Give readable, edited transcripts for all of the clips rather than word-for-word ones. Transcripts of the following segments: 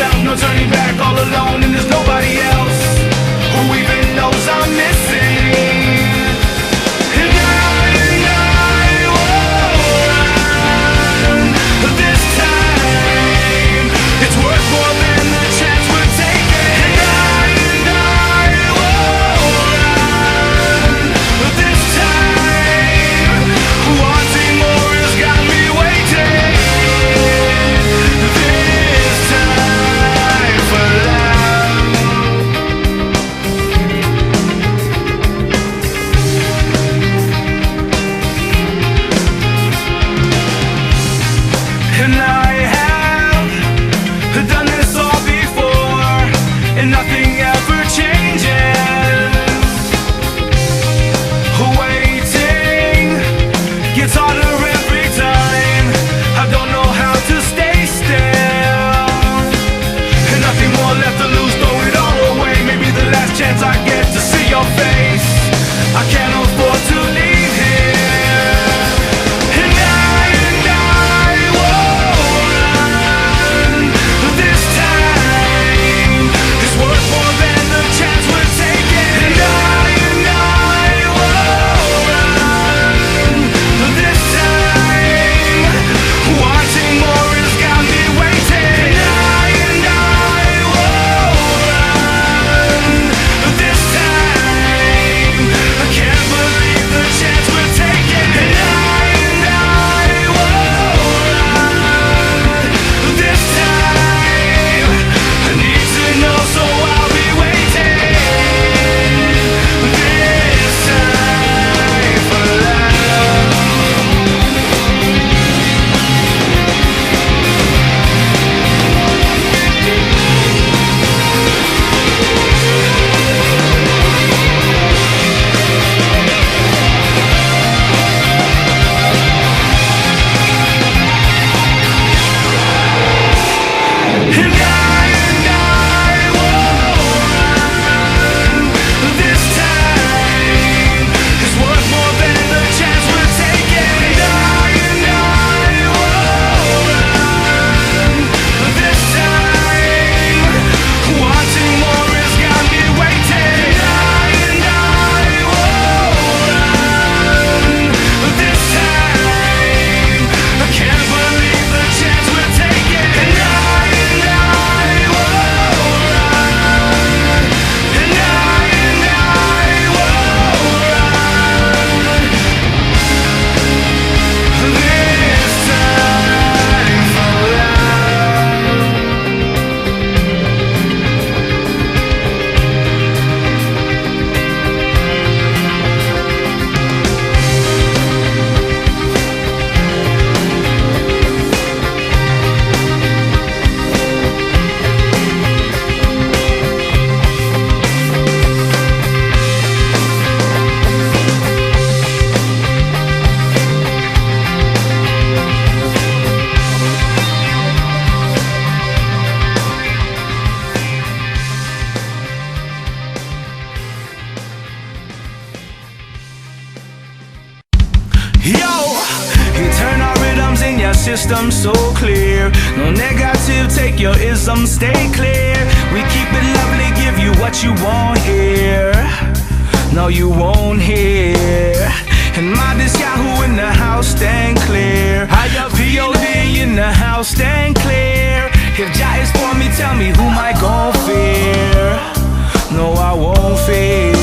myself, no turning back, all alone, and there's nobody else who even knows I'm missing. And I won't run this time. It's worth more than the chance we're taking. And I won't run this time. Wanting more has got me waiting. This time for love. And I have done this all before, and nothing ever changes. Waiting gets harder every time. I don't know how to stay still, and nothing more left to lose, throw it all away. Maybe the last chance I get to see your face. I can't afford to leave here. And I won't run this time. It's worth more than the chance we're taking. And I won't run this time. Wanting more has got me waiting. And I won't run this time. I can't believe the chance we're taking. And I won't run this time. I need to know, so I'll be waiting. This time for love. And I won't run this time. It's worth more than the chance we're taking. And I won't run this time. Wanting more has got me waiting. And I won't run this time. I can't believe the chance we're taking. And I won't run. And I won't run this time for love. Yo, you turn our rhythms in your system so clear. No negative, take your ism, stay clear. We keep it lovely, give you what you want here. No, you won't hear. And my this Yahoo in the house, stand clear. How your POD in the house, stand clear. If Jah is for me, tell me who I gon' fear. No, I won't fear.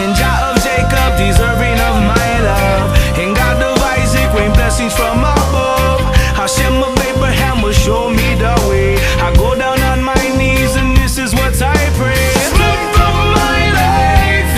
And Jah of Jacob, deserving of my love. And God of Isaac, rain blessings from above. Hashem of Abraham will show me the way. I go down on my knees and this is what I pray. Slip from my life,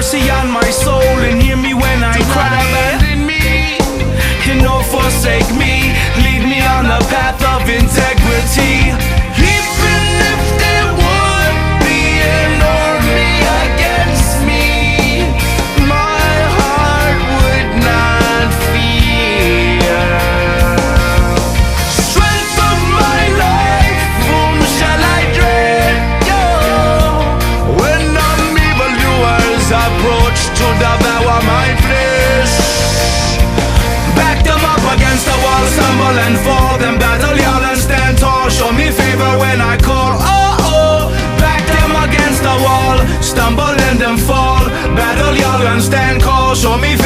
mercy on my soul and hear me when I cry. Abandon me, and don't forsake me. Lead me on the path of integrity. Even if there would be an army against me, my heart would not fear. Strength of my life, whom shall I dread? When evildoers approach to devour my flesh, back them up against the wall, stumble and fall. Then battle y'all and stand tall. Show me favor when I call. Oh oh, back them against the wall, stumble and then fall. Battle y'all and stand tall. Show me favor.